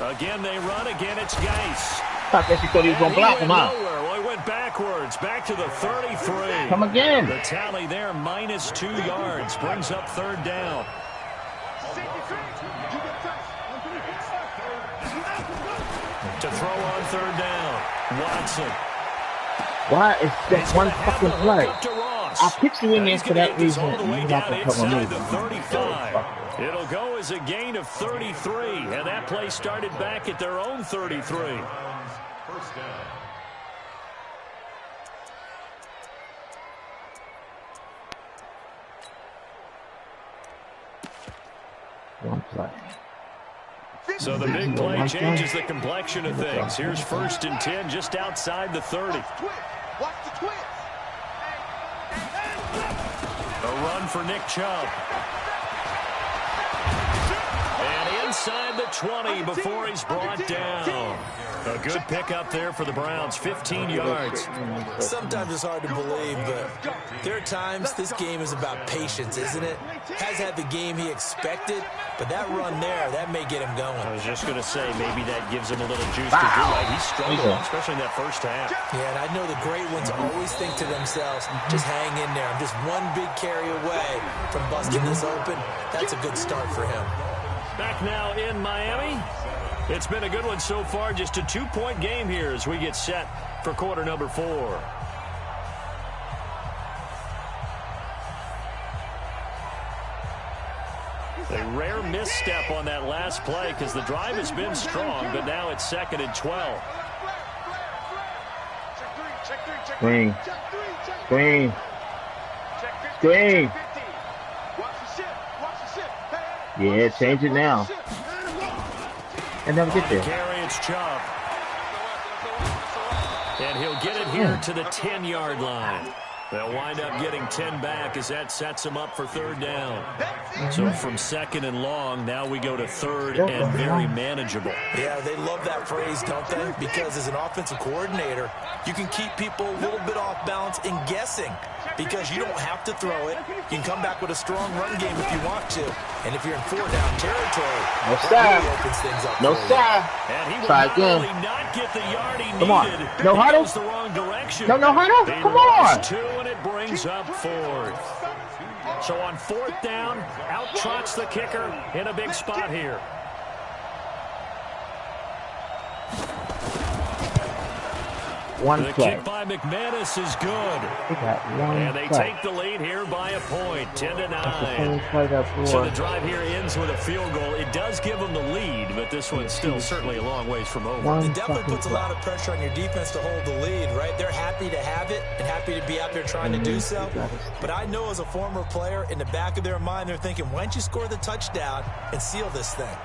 Again, they run. Again, it's Geis. I guess you thought he was going to block him out. Well, he went backwards. Back to the 33. Come again. The tally there, -2 yards. Brings up 3rd down. To throw on 3rd down. Watson. Why is that one fucking play? I picked you in there for that reason. You're not going to cover me. It'll go as a gain of 33, and that play started back at their own 33. First down. One play. So the big play changes the complexion of things. Here's 1st and 10 just outside the 30. Watch the twist. A run for Nick Chubb. And inside the 20 before he's brought down. A good pickup there for the Browns, 15 yards. Sometimes it's hard to believe, but there are times this game is about patience, isn't it? Has had the game he expected, but that run there, that may get him going. I was just going to say, maybe that gives him a little juice to do right. He struggled, especially in that first half. Yeah, and I know the great ones always think to themselves, just hang in there. I'm just one big carry away from busting this open. That's a good start for him. Back now in Miami. It's been a good one so far. Just a 2-point game here as we get set for quarter number 4. A rare misstep on that last play because the drive has been strong, but now it's 2nd and 12. Screen. Screen. Screen. Yeah, change it now. And never get there. Carry, it's Chubb. And he'll get it here to the 10-yard line. They'll wind up getting 10 back as that sets them up for 3rd down. So from 2nd and long, now we go to 3rd and very manageable. Yeah, they love that phrase, don't they? Because as an offensive coordinator, you can keep people a little bit off balance in guessing because you don't have to throw it. You can come back with a strong run game if you want to. And if you're in 4-down territory, that really opens things up. No side. And he will Try not again. only not get the yard he Come on. needed, No he huddle. goes the wrong direction. No huddle. He Come on. runs 2, and it brings up 4th. So on 4th down, out trots the kicker in a big spot here. The kick by McManus is good. And they take the lead here by a point, 10-9. So the drive here ends with a field goal. It does give them the lead, but this one's still certainly a long ways from over. It definitely puts a lot of pressure on your defense to hold the lead, right? They're happy to have it and happy to be out there trying to do so. But I know as a former player, in the back of their mind, they're thinking, why don't you score the touchdown and seal this thing?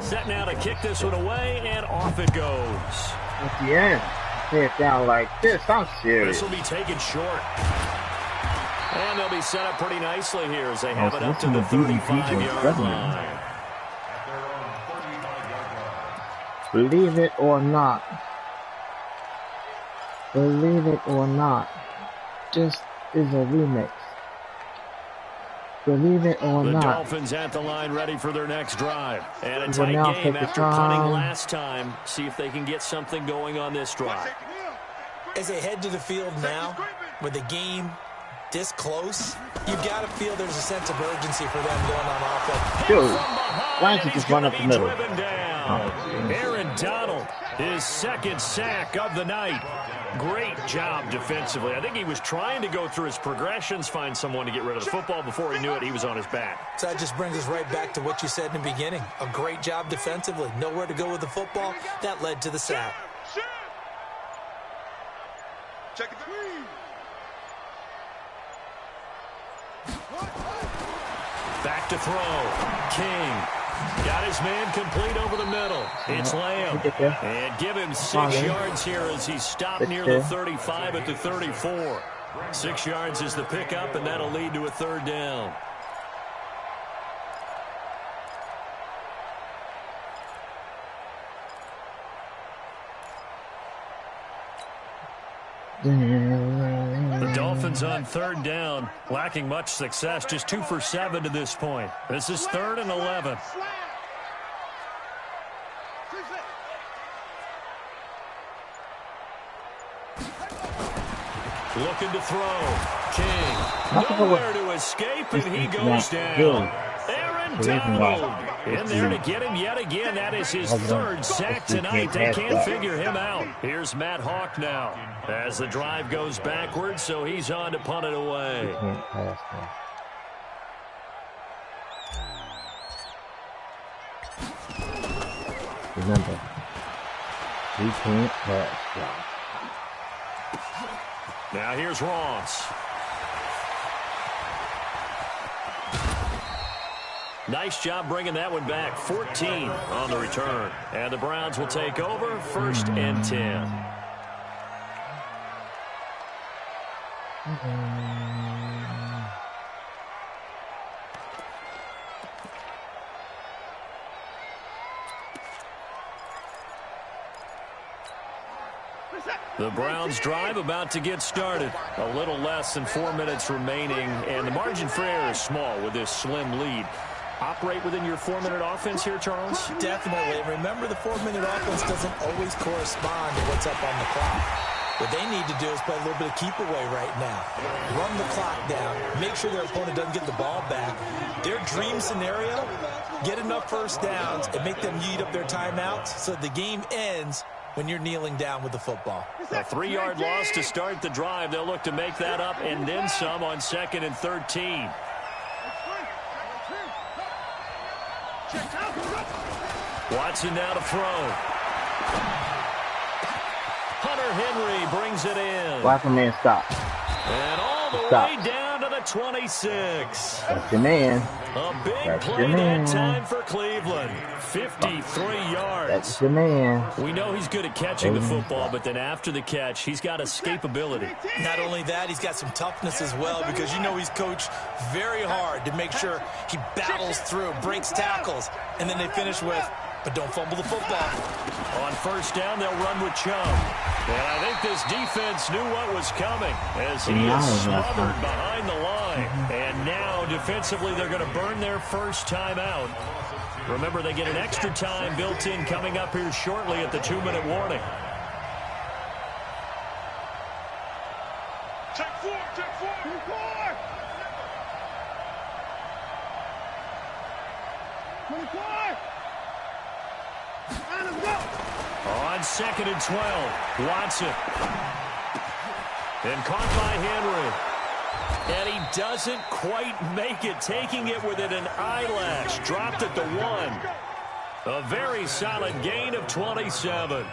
Set now to kick this one away, and off it goes. At the end, play it down like this. I'm serious. This will be taken short. And they'll be set up pretty nicely here as they have it up to the 35-yard line. Believe it or not. Believe it or not, this is a remix. Believe it or the not. The Dolphins at the line ready for their next drive. And a tight now game after punting last time. See if they can get something going on this drive. As they head to the field now, with the game this close, you've got to feel there's a sense of urgency for them going on offense. Dude, why don't you just run up the middle? Aaron Donald, his second sack of the night. Great job defensively. I think he was trying to go through his progressions, find someone to get rid of the football. Before he knew it, he was on his back. So that just brings us right back to what you said in the beginning. A great job defensively. Nowhere to go with the football. That led to the sack. Check it. Back to throw. King. Got his man complete over the middle. It's Lamb. And give him 6 yards here as he's stopped near the 35 at the 34. 6 yards is the pickup, and that'll lead to a third down. The Dolphins on third down, lacking much success, just 2 for 7 to this point. This is 3rd and 11. Looking to throw. King. Nowhere to escape, and he goes down. Aaron Donald in there to get him yet again. That is his 3rd sack tonight. They can't figure him out. Here's Matt Hawk now as the drive goes backwards, so he's on to punt it away. Remember, he can't pass. Now here's Ross. Nice job bringing that one back. 14 on the return. And the Browns will take over 1st and 10. The Browns drive about to get started. A little less than 4 minutes remaining, and the margin for error is small with this slim lead. Operate within your 4-minute offense here, Charles? Definitely. Remember, the 4-minute offense doesn't always correspond to what's up on the clock. What they need to do is play a little bit of keep away right now. Run the clock down. Make sure their opponent doesn't get the ball back. Their dream scenario, get enough first downs and make them eat up their timeouts so the game ends when you're kneeling down with the football. A 3-yard loss to start the drive. They'll look to make that up and then some on 2nd and 13. Watson now to throw. Hunter Henry brings it in. Watch the man stop. And all the way down to the 26. That's your man. A big play that time for Cleveland. 53 yards. That's your man. We know he's good at catching the football, but then after the catch, he's got escapability. Not only that, he's got some toughness as well, because you know he's coached very hard to make sure he battles through, breaks tackles, and then they finish with, but don't fumble the football. On 1st down, they'll run with Chum. And I think this defense knew what was coming as he is smothered behind the line. And now, defensively, they're going to burn their first time out. Remember, they get an extra time built in coming up here shortly at the 2-minute warning. Check 4, check 4, 24. 24. On 2nd and 12, Watson. And caught by Henry. And he doesn't quite make it, taking it within an eyelash. Dropped at the 1. A very solid gain of 27.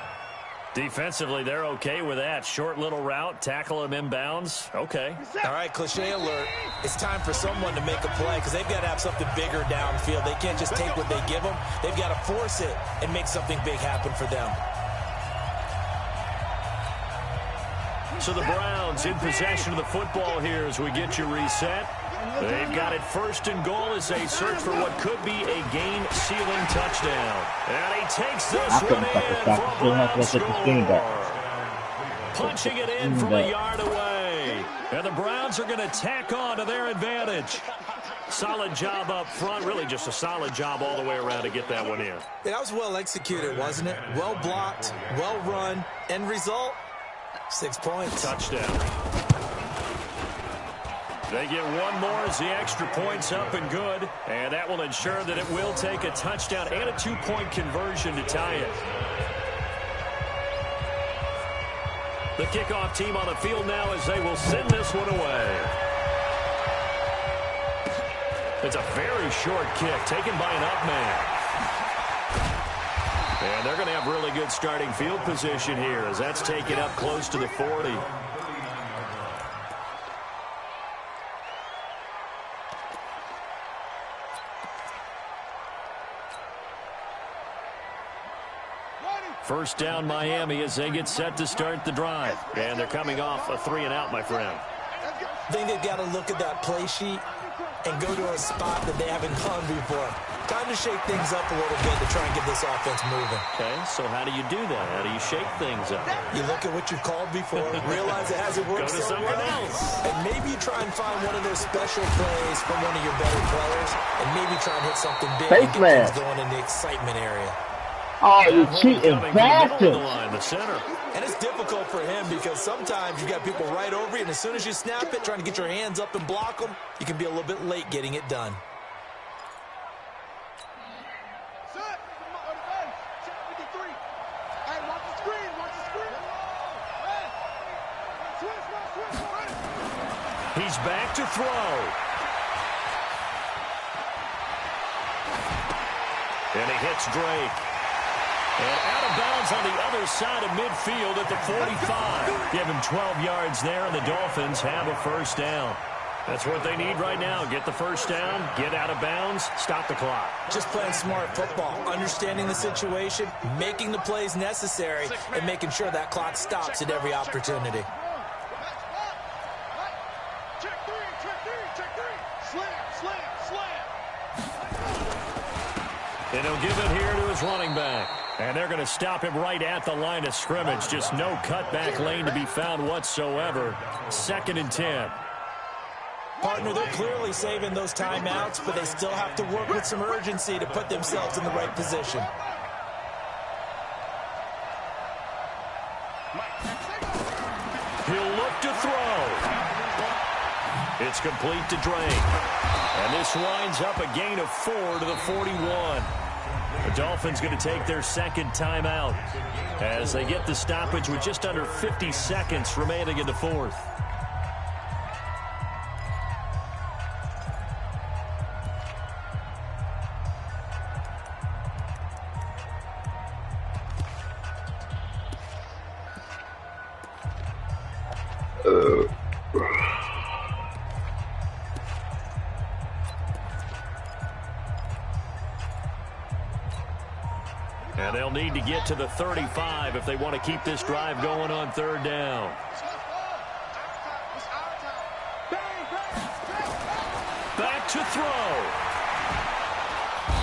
Defensively, they're okay with that. Short little route, tackle him inbounds. Okay. All right, cliche alert. It's time for someone to make a play because they've got to have something bigger downfield. They can't just take what they give them. They've got to force it and make something big happen for them. So the Browns in possession of the football here as we get you reset. They've got it 1st and goal as they search for what could be a game-sealing touchdown. And he takes this one in for a Browns score. punching it in from a yard away. And the Browns are going to tack on to their advantage. Solid job up front. Really just a solid job all the way around to get that one in. That was well executed, wasn't it? Well blocked, well run. End result, 6 points. Touchdown. They get one more as the extra point's up and good. And that will ensure that it will take a touchdown and a 2-point conversion to tie it. The kickoff team on the field now as they will send this one away. It's a very short kick taken by an up man. And they're going to have really good starting field position here as that's taken up close to the 40. First down Miami as they get set to start the drive. And they're coming off a 3-and-out, my friend. I think they've got to look at that play sheet and go to a spot that they haven't gone before. Time to shake things up a little bit to try and get this offense moving. Okay, so how do you do that? How do you shake things up? You look at what you've called before, realize it hasn't worked so well, else. and maybe you try and find one of those special plays from one of your better players, and maybe try and hit something big and get things going in the excitement area. Oh, you cheating bastard. The center. And it's difficult for him because sometimes you got people right over you, and as soon as you snap it, trying to get your hands up and block them, you can be a little bit late getting it done. He's back to throw. And he hits Drake. And out of bounds on the other side of midfield at the 45. Give him 12 yards there, and the Dolphins have a first down. That's what they need right now. Get the first down, get out of bounds, stop the clock. Just playing smart football, understanding the situation, making the plays necessary, and making sure that clock stops at every opportunity. And he'll give it here to his running back. And they're going to stop him right at the line of scrimmage. Just no cutback lane to be found whatsoever. 2nd and 10. Partner, they're clearly saving those timeouts, but they still have to work with some urgency to put themselves in the right position. He'll look to throw. It's complete to Drake. And this winds up a gain of 4 to the 41. The Dolphins going to take their second timeout as they get the stoppage with just under 50 seconds remaining in the fourth. And they'll need to get to the 35 if they want to keep this drive going on 3rd down. Back to throw.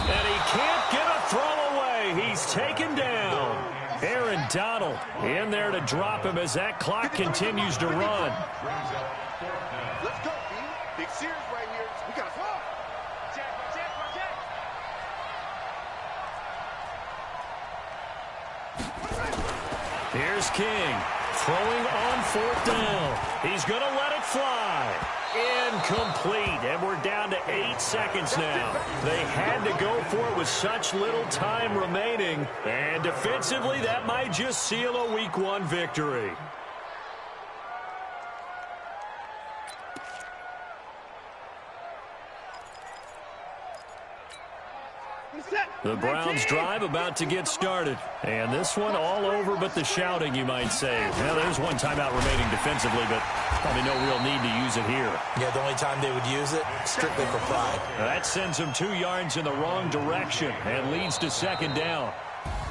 And he can't get a throw away. He's taken down. Aaron Donald in there to drop him as that clock continues to run. Let's go, B. Big series right here. We got to fly. Here's King throwing on 4th down. He's going to let it fly. Incomplete, and we're down to 8 seconds now. They had to go for it with such little time remaining, and defensively that might just seal a Week 1 victory. The Browns drive about to get started. And this one all over but the shouting, you might say. Well, there's one timeout remaining defensively, but probably no real need to use it here. Yeah, the only time they would use it, strictly for pride. That sends them 2 yards in the wrong direction and leads to 2nd down.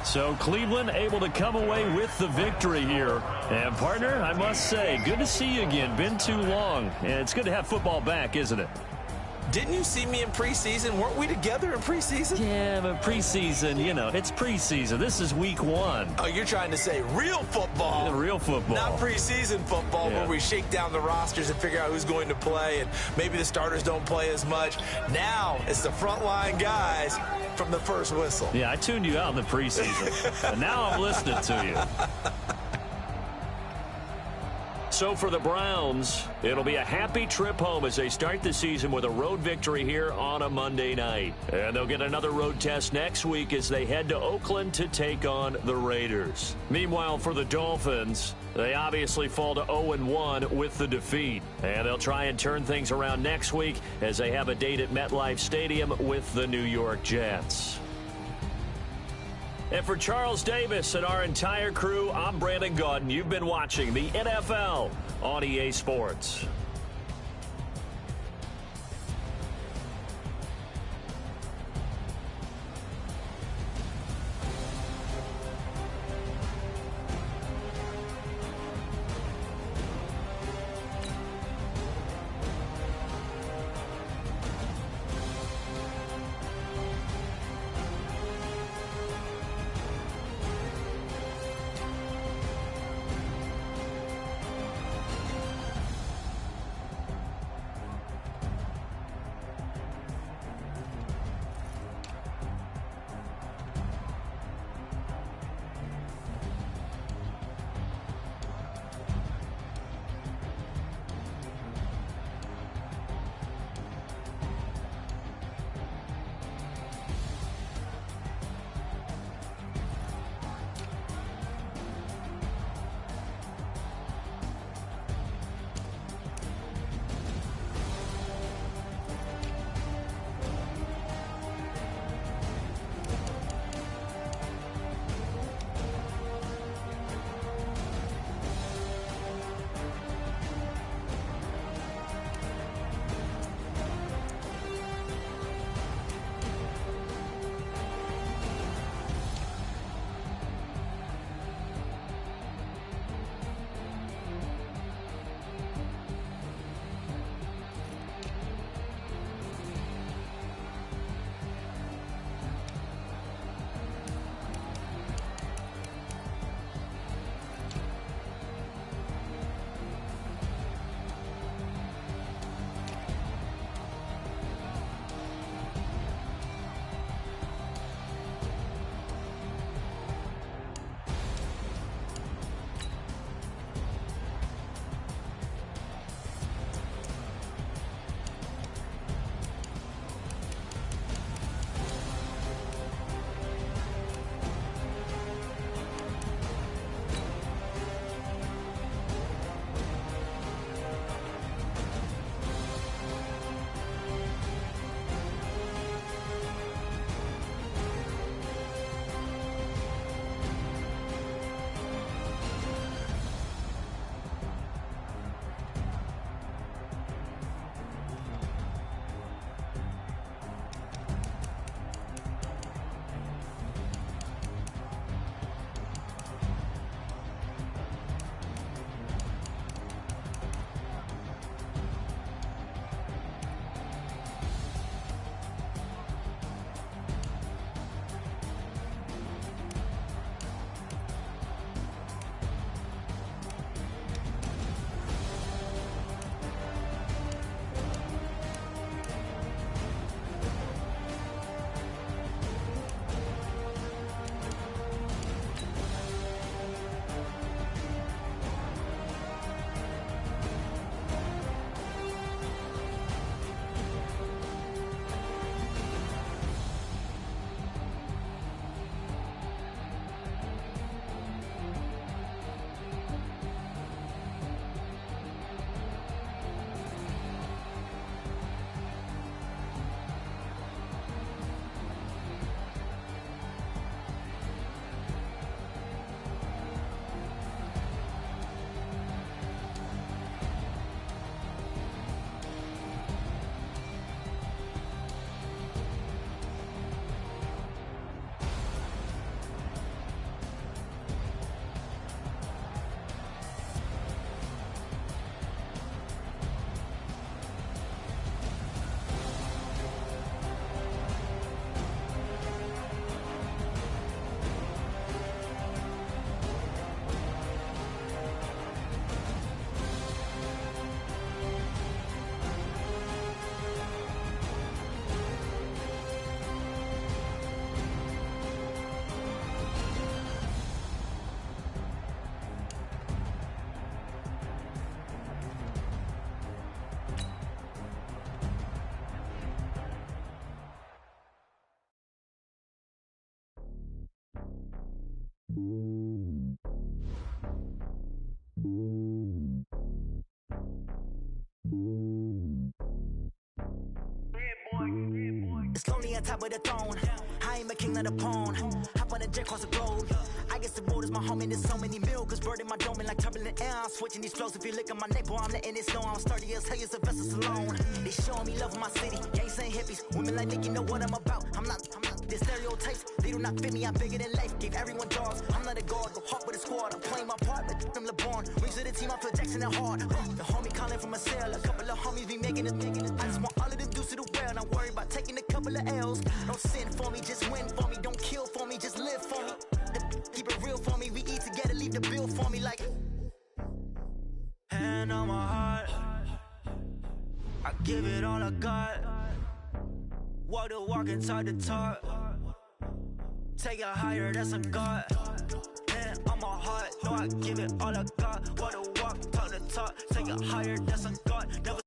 So Cleveland able to come away with the victory here. And, partner, I must say, good to see you again. Been too long. And it's good to have football back, isn't it? Didn't you see me in preseason? Weren't we together in preseason? Yeah, but preseason, you know, it's preseason. This is week 1. Oh, you're trying to say real football. Yeah, real football. Not preseason football where we shake down the rosters and figure out who's going to play, and maybe the starters don't play as much. Now it's the frontline guys from the first whistle. Yeah, I tuned you out in the preseason, and now I'm listening to you. So for the Browns, it'll be a happy trip home as they start the season with a road victory here on a Monday night. And they'll get another road test next week as they head to Oakland to take on the Raiders. Meanwhile, for the Dolphins, they obviously fall to 0-1 with the defeat. And they'll try and turn things around next week as they have a date at MetLife Stadium with the New York Jets. And for Charles Davis and our entire crew, I'm Brandon Gaudin. You've been watching the NFL on EA Sports. king of the pawn. Hop on a jet across the globe. I guess the road is my home and there's so many mil. Cause bird in my dome and like turbulent air. I'm switching these flows. If you look at my neck, boy, I'm letting it snow. I'm sturdy as hell, as Sylvester Stallone. They showing me love in my city. Gangsta hippies. Women like Nick, you know what I'm about. I'm not the stereotypes. They do not fit me. I'm bigger than life. Gave everyone dogs. I'm not a guard. Go hard with a squad. I'm playing my part. But I'm LeBron. Rings to the team. I feel Jackson and hard. The homie calling from a cell. A couple of homies be making it. I just want all of them dudes to the well. Not worry about taking a couple of L's. Don't sin for me. Just win for me. Don't kill for me. Just live for me. Keep it real for me. We eat together. Leave the bill for me like. Hand on my heart. I give it all I got. Walk the walk and talk the talk. Take it higher, that's a God. Hand on my heart, no, I give it all I got. Walk the walk, talk the talk. Take it higher, that's a God. Never